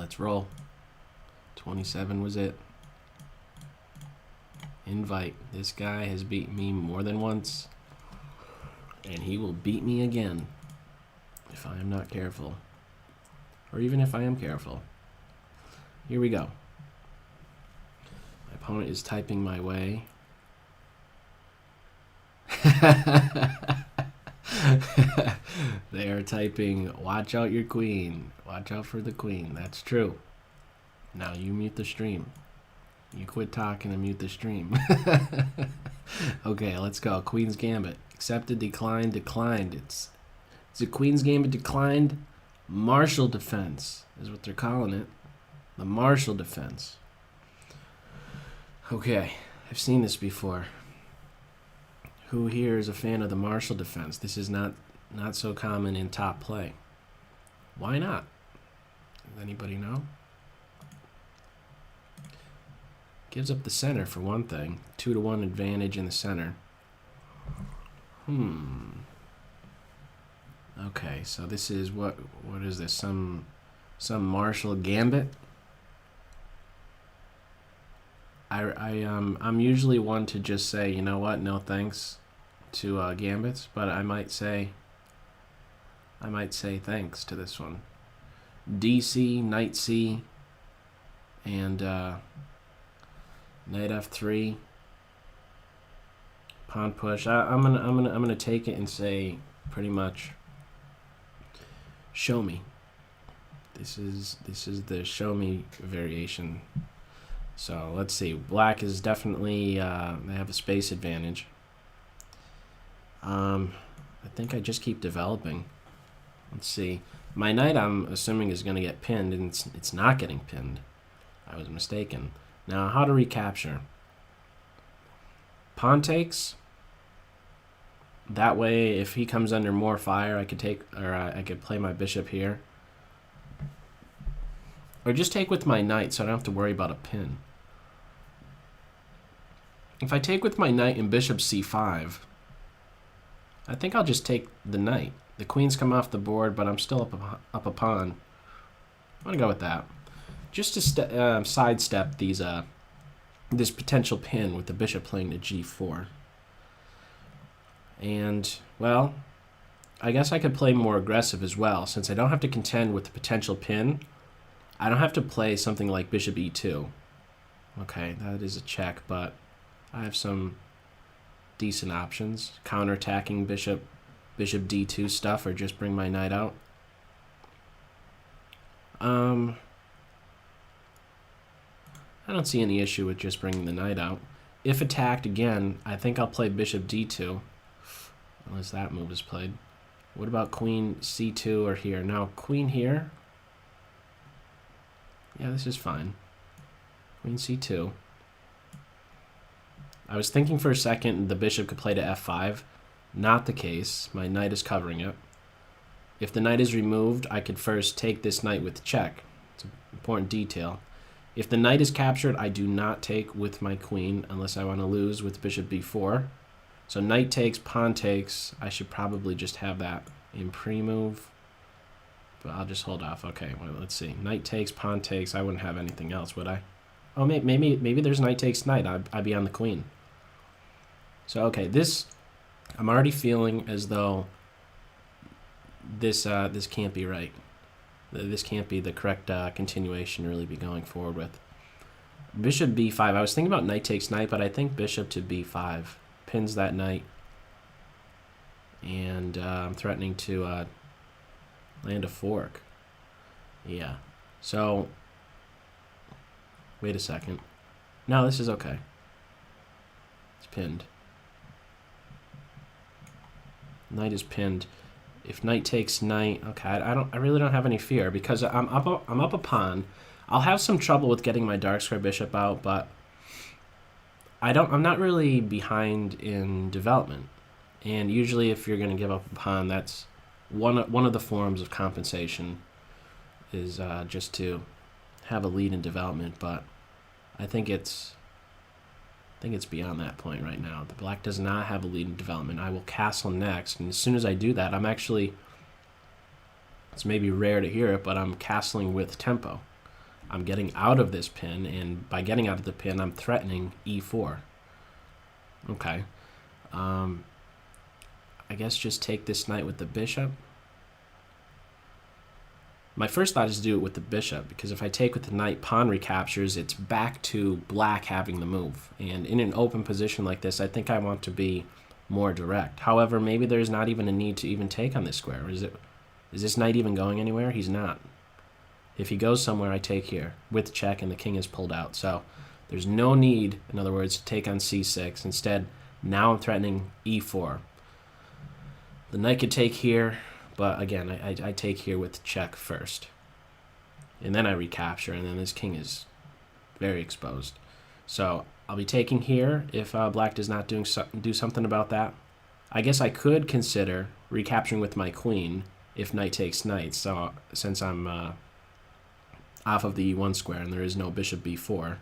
Let's roll. 27 was it. Invite. This guy has beat me more than once, and he will beat me again if I am not careful, or even if I am careful. Here we go. My opponent is typing my way. They are typing, watch out your queen. Watch out for the queen. That's true. Now you mute the stream. You quit talking and mute the stream. Okay, let's go. Queen's Gambit. Accepted, declined, declined. It's a Queen's Gambit declined. Martial defense is what they're calling it. The Martial defense. Okay, I've seen this before. Who here is a fan of the Martial defense? This is not so common in top play. Why not? Does anybody know? Gives up the center for one thing. 2-to-1 advantage in the center. Okay, so this is what is this? Some Martial Gambit? I'm usually one to just say, you know what, no thanks to Gambits, but I might say thanks to this one. DC, Knight C, and Knight F3, pawn push. I'm gonna take it and say pretty much, show me. This is the show me variation. So let's see. Black is definitely they have a space advantage. I think I just keep developing. Let's see. My knight, I'm assuming, is going to get pinned, and it's not getting pinned. I was mistaken. Now, how to recapture? Pawn takes. That way, if he comes under more fire, I could take, or I could play my bishop here, or just take with my knight, so I don't have to worry about a pin. If I take with my knight and bishop c5, I think I'll just take the knight. The queen's come off the board, but I'm still up a pawn. I'm gonna go with that, just to sidestep these this potential pin with the bishop playing to g4. And well, I guess I could play more aggressive as well, since I don't have to contend with the potential pin. I don't have to play something like bishop e2. Okay, that is a check, but I have some decent options. Counterattacking bishop d2 stuff, or just bring my knight out. I don't see any issue with just bringing the knight out. If attacked again, I think I'll play bishop d2, unless that move is played. What about queen c2 or here? Now, queen here. Yeah, this is fine. Queen c2. I was thinking for a second the bishop could play to f5. Not the case. My knight is covering it. If the knight is removed, I could first take this knight with check. It's an important detail. If the knight is captured, I do not take with my queen unless I want to lose with bishop b4. So knight takes, pawn takes. I should probably just have that in pre-move, but I'll just hold off. Okay, well, let's see. Knight takes, pawn takes. I wouldn't have anything else, would I? Oh, maybe there's knight takes knight. I'd be on the queen. So okay, this I'm already feeling as though this can't be right. This can't be the correct continuation to really be going forward with. Bishop b5. I was thinking about knight takes knight, but I think bishop to b5 pins that knight, and I'm threatening to land a fork. Yeah. So wait a second. No, this is okay. It's pinned. Knight is pinned. If knight takes knight, okay, I really don't have any fear, because I'm up a pawn. I'll have some trouble with getting my dark square bishop out, but I'm not really behind in development. And usually if you're going to give up a pawn, that's one of the forms of compensation, is just to have a lead in development, but I think it's beyond that point right now. The black does not have a lead in development. I will castle next, and as soon as I do that, I'm actually, it's maybe rare to hear it, but I'm castling with tempo. I'm getting out of this pin, and by getting out of the pin, I'm threatening e4. Okay. I guess just take this knight with the bishop. My first thought is to do it with the bishop, because if I take with the knight, pawn recaptures, it's back to black having the move. And in an open position like this, I think I want to be more direct. However, maybe there's not even a need to even take on this square. Is this knight even going anywhere? He's not. If he goes somewhere, I take here with check, and the king is pulled out. So there's no need, in other words, to take on c6. Instead, now I'm threatening e4. The knight could take here, but again, I take here with check first. And then I recapture, and then this king is very exposed. So I'll be taking here if black does not do something about that. I guess I could consider recapturing with my queen if knight takes knight. So since I'm off of the e1 square and there is no bishop b4.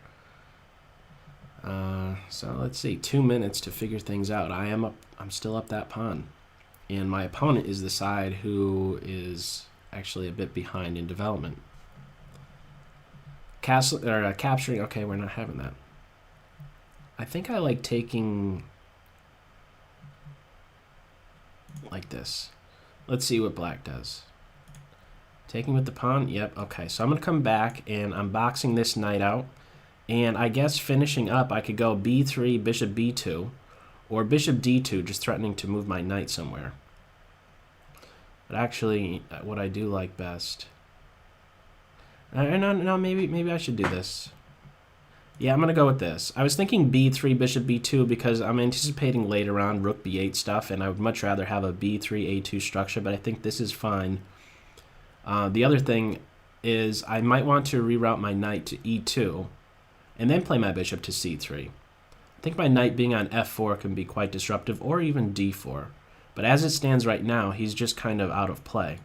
So let's see, 2 minutes to figure things out. I'm still up that pawn. And my opponent is the side who is actually a bit behind in development. Capturing, okay, we're not having that. I think I like taking like this. Let's see what black does. Taking with the pawn, yep, okay. So I'm gonna come back and I'm boxing this knight out. And I guess finishing up, I could go b3, bishop b2, or bishop d2, just threatening to move my knight somewhere. But actually, what I do like best... No, maybe I should do this. Yeah, I'm going to go with this. I was thinking b3, bishop b2, because I'm anticipating later on rook b8 stuff, and I would much rather have a b3, a2 structure, but I think this is fine. The other thing is I might want to reroute my knight to e2, and then play my bishop to c3. I think my knight being on f4 can be quite disruptive, or even d4. But as it stands right now, he's just kind of out of play.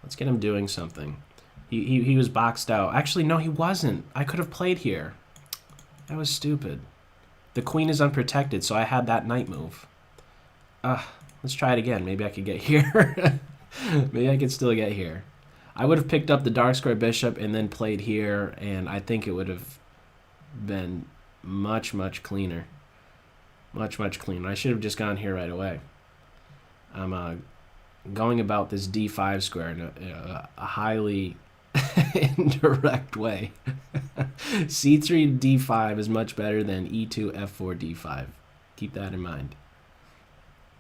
Let's get him doing something. He was boxed out. Actually, no, he wasn't. I could have played here. That was stupid. The queen is unprotected, so I had that knight move. Let's try it again. Maybe I could get here. Maybe I could still get here. I would have picked up the dark square bishop and then played here, and I think it would have been much cleaner. Much cleaner. I should have just gone here right away. I'm going about this d5 square in a highly indirect way. c3 d5 is much better than e2 f4 d5. Keep that in mind.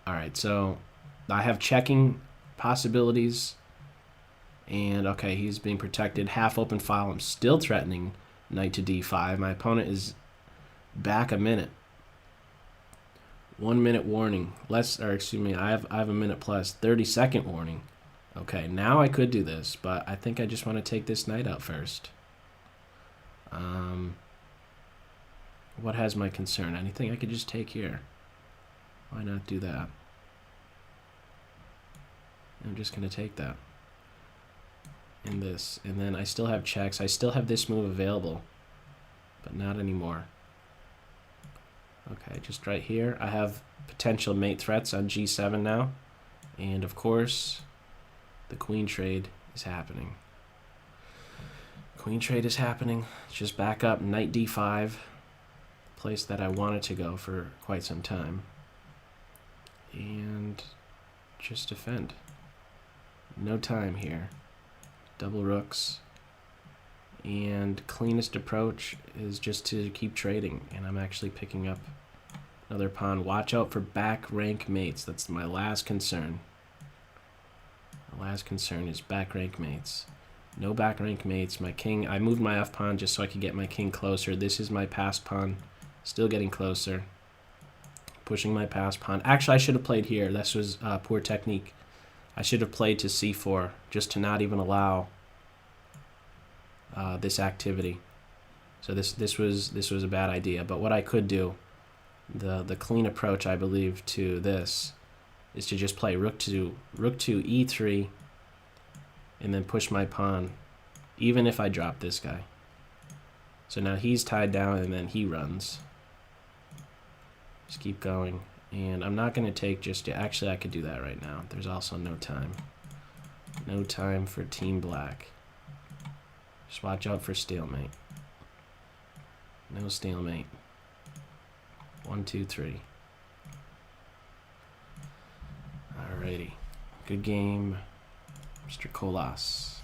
Alright, so I have checking possibilities. And okay, he's being protected. Half open file. I'm still threatening knight to d5. My opponent is back a minute. 1 minute warning. I have a minute plus. 30-second warning. Okay, now I could do this, but I think I just want to take this knight out first. What has my concern? Anything I could just take here? Why not do that? I'm just going to take that. And this. And then I still have checks. I still have this move available, but not anymore. Okay, just right here. I have potential mate threats on g7 now. And of course, the queen trade is happening. Queen trade is happening. Just back up, knight d5. Place that I wanted to go for quite some time. And just defend. No time here. Double rooks. And cleanest approach is just to keep trading. And I'm actually picking up another pawn. Watch out for back rank mates. That's my last concern. My last concern is back rank mates. No back rank mates. My king, I moved my f pawn just so I could get my king closer. This is my passed pawn. Still getting closer. Pushing my passed pawn. Actually, I should have played here. This was poor technique. I should have played to c4 just to not even allow this activity. So this was a bad idea. But what I could do, the clean approach, I believe, to this is to just play rook to e3 and then push my pawn, even if I drop this guy. So now he's tied down and then he runs. Just keep going. And I'm not going to take just yet. Actually, I could do that right now. There's also no time. No time for Team Black. Just watch out for stalemate. No stalemate. 1, 2, 3. Alrighty. Good game, Mr. Colas.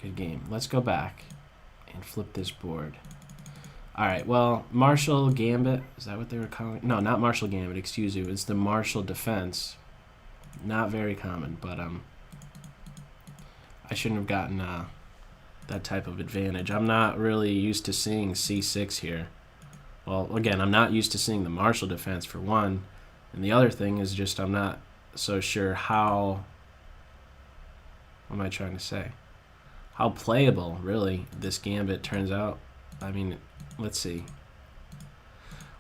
Good game. Let's go back and flip this board. Alright, well, Marshall Gambit, is that what they were calling? No, not Marshall Gambit, excuse you. It's the Marshall Defense. Not very common, but I shouldn't have gotten that type of advantage. I'm not really used to seeing c6 here. Well, again, I'm not used to seeing the Marshall Defense for one, and the other thing is just I'm not so sure how, what am I trying to say? How playable, really, this Gambit turns out. I mean, let's see.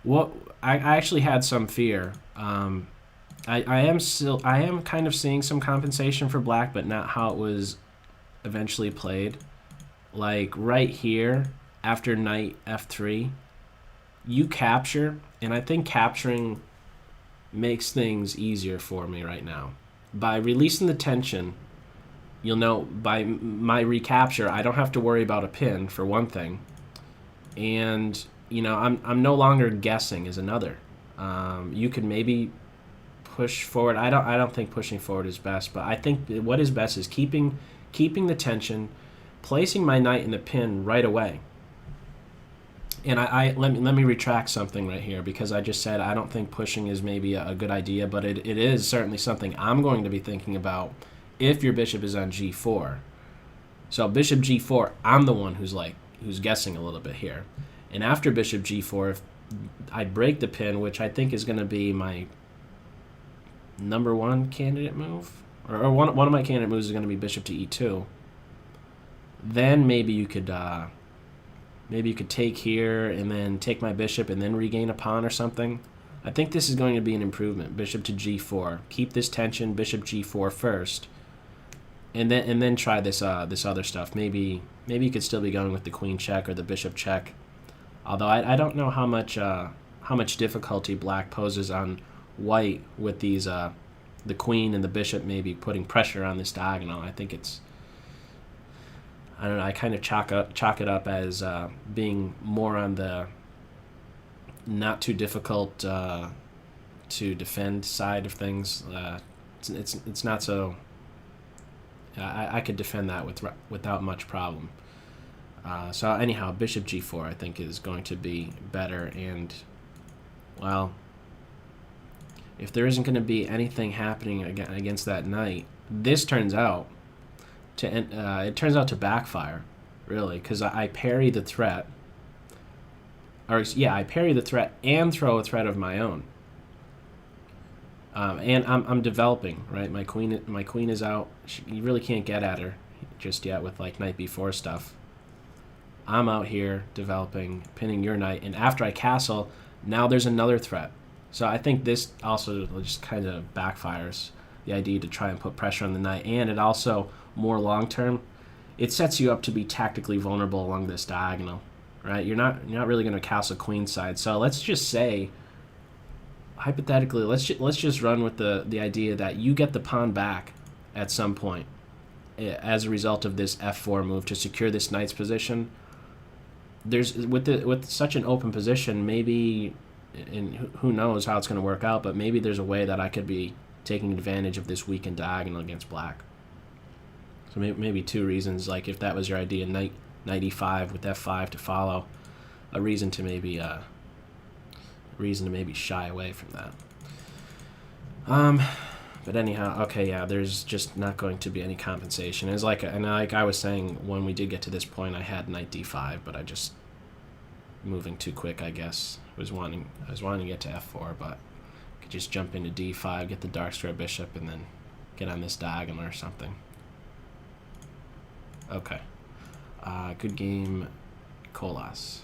What I actually had some fear. I am kind of seeing some compensation for black, but not how it was eventually played. Like right here, after knight f3, you capture, and I think capturing makes things easier for me right now. By releasing the tension, you'll know by my recapture, I don't have to worry about a pin, for one thing. And, you know, I'm no longer guessing is another. You could maybe push forward. I don't think pushing forward is best, but I think what is best is keeping the tension, placing my knight in the pin right away. And let me retract something right here, because I just said I don't think pushing is maybe a good idea, but it is certainly something I'm going to be thinking about if your bishop is on g4. So bishop g4, I'm the one who's guessing a little bit here. And after bishop g4, if I break the pin, which I think is going to be my #1 candidate move, or one of my candidate moves is going to be bishop to e2, then maybe you could take here and then take my bishop and then regain a pawn or something. I think this is going to be an improvement. Bishop to g4. Keep this tension, bishop g4 first, and then try this other stuff. Maybe you could still be going with the queen check or the bishop check. Although I don't know how much difficulty black poses on white with these the queen and the bishop maybe putting pressure on this diagonal. I think it's, I don't know, I kind of chalk it up as being more on the not too difficult to defend side of things. It's not so. I could defend that without much problem. So anyhow, bishop g4 I think is going to be better, and well, if there isn't going to be anything happening against that knight, this turns out to backfire, really, because I parry the threat. Or yeah, I parry the threat and throw a threat of my own. And I'm developing, right? My queen is out. You really can't get at her just yet with like knight b4 stuff. I'm out here developing, pinning your knight, and after I castle, now there's another threat. So I think this also just kind of backfires the idea to try and put pressure on the knight, and it also, more long term, it sets you up to be tactically vulnerable along this diagonal, right? You're not really going to castle queenside. So let's just say, hypothetically, let's just run with the idea that you get the pawn back at some point as a result of this f4 move to secure this knight's position. There's with such an open position, maybe, and who knows how it's going to work out, but maybe there's a way that I could be taking advantage of this weakened diagonal against black. So maybe two reasons, like if that was your idea, knight e5 with f5 to follow, a reason to maybe shy away from that. But anyhow, okay, yeah, there's just not going to be any compensation. It's like I was saying, when we did get to this point, I had knight d5, but I just moving too quick, I guess. I was wanting to get to f4, but I could just jump into d5, get the dark square bishop, and then get on this diagonal or something. Okay. Good game, Colas.